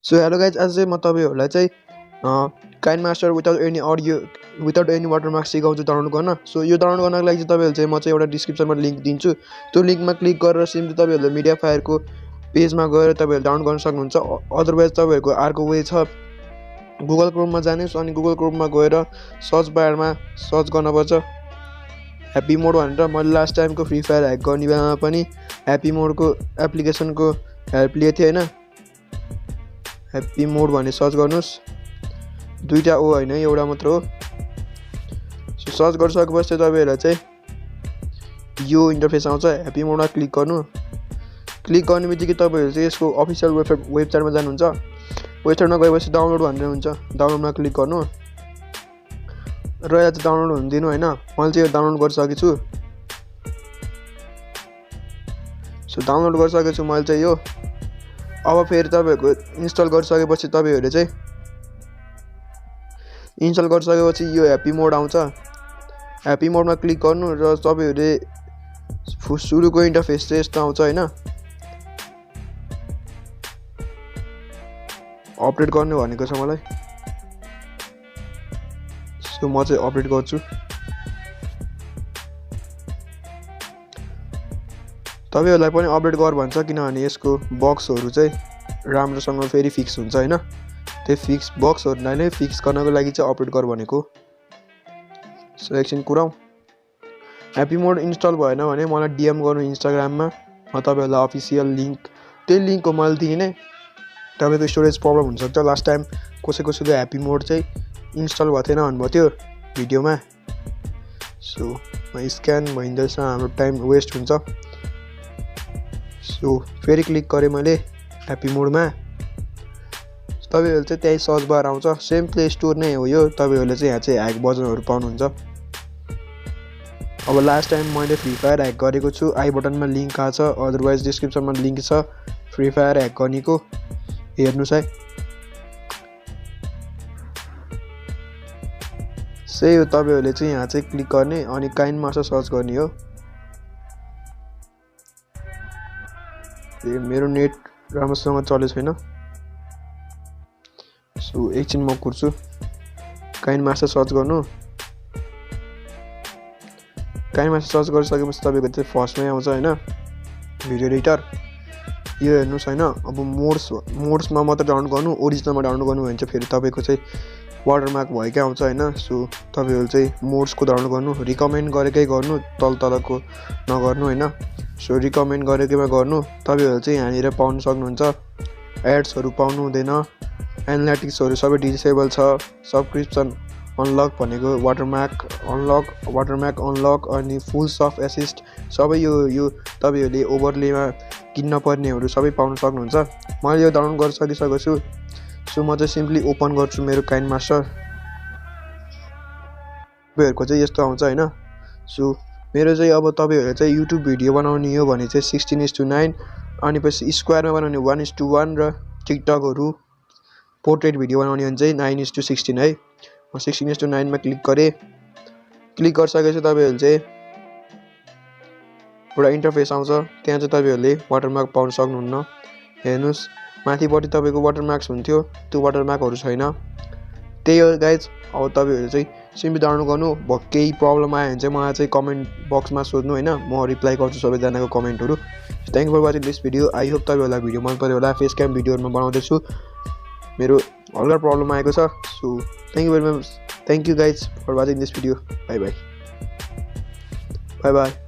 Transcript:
So hello guys, आज चाहिँ म तपाईहरुलाई चाहिँ काइनमास्टर विदाउट एनी वाटरमार्क सिकाउँछु डाउनलोड गर्न। सो यो डाउनलोड गर्नको लागि चाहिँ तपाईहरुले चाहिँ म चाहिँ एउटा डिस्क्रिप्सनमा लिंक दिन्छु। त्यो लिंकमा क्लिक गरेर सिम्पली तपाईहरुले मिडियाफायरको पेजमा गएर तपाईहरुले डाउनलोड गर्न सक्नुहुन्छ। अदरवाइज तपाईहरुको अर्को वे छ, गुगल क्रोममा जानुस् अनि गुगल क्रोममा गएर सर्च बारमा सर्च गर्नुपर्छ ह्याप्पी मोड भनेर। मैले लास्ट टाइमको फ्री फायर ह्याक गर्ने बेलामा पनि ह्याप्पी मोडको एप्लिकेसनको हेल्प लिएको थिएँ हैन। ह्याप्पी मोड भने सर्च गर्नुस्, दुईटा ओ हैन एउटा मात्र हो। सो सर्च गरिसकेपछि तपाईहरुलाई चाहिँ यो इन्टरफेस आउँछ। ह्याप्पी मोडमा क्लिक गर्नु। क्लिक गर्ने बित्तिकै तपाईहरु चाहिँ यसको अफिसियल वेबसाइटमा जानुहुन्छ। वेबसाइटमा गएपछि डाउनलोड भनेर हुन्छ, डाउनलोडमा क्लिक गर्नु र यहाँ चाहिँ डाउनलोड हुन दिनु हैन। मैले चाहिँ यो डाउनलोड गरिसकेको छु। सो डाउनलोड गरिसकेको छु मैले चाहिँ यो। अब फेरि तपाईहरुको इन्स्टल गरिसकेपछि तपाईहरुले चाहिँ इन्स्टल गरिसकेपछि यो ह्याप्पी मोड आउँछ। ह्याप्पी मोडमा क्लिक गर्नु र तपाईहरुले सुरुको इन्टरफेस चाहिँ यस्तो आउँछ हैन। अपडेट गर्ने भनेको छ मलाई, सो म चाहिँ अपडेट गर्छु। तपाईहरुलाई पनि अपडेट गर भन्छ, किनभने यसको बक्सहरु चाहिँ राम्रोसँग फेरि फिक्स हुन्छ हैन। त्यो फिक्स बक्सहरुलाई नै फिक्स गर्नको लागि चाहिँ अपडेट गर भनेको। सो एकछिन कुराऊ। ह्याप्पी मोड इन्स्टल भएन भने मलाई डीएम गर्नु इन्स्टाग्राममा, म तपाईहरुलाई अफिसियल लिंक त्यही लिंकको मैले दिने नै। तपाईको स्टोरेज प्रब्लम हुन सक्छ। लास्ट टाइम कसैको ह्याप्पी मोड चाहिँ इन्स्टल भएको थिएन भन्नुभयो थियो भिडियोमा। सो स्क्यान भइँदैछ, हाम्रो टाइम वेस्ट हुन्छ। सो फेरि क्लिक गरेँ मैले ह्याप्पी मोडमा। तपाईहरुले चाहिँ त्यही सर्च बार आउँछ, सेम प्ले स्टोर नै हो यो। तपाईहरुले चाहिँ यहाँ चाहिँ ह्याक भर्जनहरु पाउनुहुन्छ। अब लास्ट टाइम मैले फ्री फायर ह्याक गरेको छु, आई बटनमा लिंक आछ, अदरवाइज डिस्क्रिप्सनमा लिंक छ फ्री फायर ह्याक गर्नेको, हेर्नुस् है। सही हो, तपाईहरुले चाहिँ यहाँ चाहिँ क्लिक गर्ने अनि काइनमास्टर सर्च गर्ने हो। मेरो नेट राम्रोसँग चले छैन, सो एकछिन म कुर्छु। काइनमास्टर सर्च गर्नु। काइनमास्टर सर्च गरिसकेपछि तपाईको चाहिँ फर्स्टमै आउँछ हैन भिडियो एडिटर। यो हेर्नुस् हैन। अब मोड्समा मात्र डाउनलोड गर्नु, ओरिजिनलमा डाउनलोड गर्नु भने चाहिँ फेरि तपाईको चाहिँ वाटरमार्क भएकै आउँछ हैन। सो तपाईहरु चाहिँ मोड्सको डाउनलोड गर्नु, रिकमेन्ड गरेकै गर्नु, तलको नगर्नु हैन। सो रिकमेन्ड गरेकैमा गर्नु। तपाईहरु चाहिँ यहाँनिर पाउन सक्नुहुन्छ, एड्सहरु पाउनु हुँदैन, एनालिटिक्सहरु सबै डिसेबल छ, सब्सक्रिप्सन अनलक भनेको वाटरमार्क अनलक अनि फुल सफ्ट एसिस्ट सबै यो तपाईहरुले ओभरलेमा किन्न पर्नेहरु सबै पाउन सक्नुहुन्छ। मैले यो डाउनलोड गरिसकेको छु। सो म चाहिँ सिम्पली ओपन गर्छु मेरो काइनमास्टर। तपाईहरुको चाहिँ यस्तो आउँछ हैन। सो मेरो चाहिँ अब तपाईहरुले चाहिँ युट्युब भिडियो बनाउने हो भने चाहिँ 16:9 अनि पछि स्क्वायरमा बनाउने 1:1 र टिकटकहरु पोर्ट्रेट भिडियो बनाउने भने चाहिँ 9:16 है। म 16:9 मा क्लिक गरे। क्लिक गरिसकेपछि तपाईहरुले चाहिँ एउटा इन्टरफेस आउँछ, त्यहाँ चाहिँ तपाईहरुले वाटरमार्क पाउन सक्नुहुन्न। हेर्नुस् माथिपट्टि तपाईको वाटरमार्क्स हुन्थ्यो, त्यो वाटरमार्कहरु छैन। त्यही हो गाइज। अब तपाईहरुले चाहिँ सिम्पली डाउनलोड गर्नु। केही प्रब्लम आयो भने चाहिँ मलाई चाहिँ कमेन्ट बक्समा सोध्नु हैन, म रिप्लाई गर्छु सबैजनाको कमेन्टहरु। Thank you for watching this video. I hope तपाईहरुलाई भिडियो मन पर्यो होला। फेस क्याम भिडियोहरुमा बनाउँदै छु, मेरो हल्का प्रब्लम आएको छ। So thank you very much. Thank you guys for watching this video. Bye by.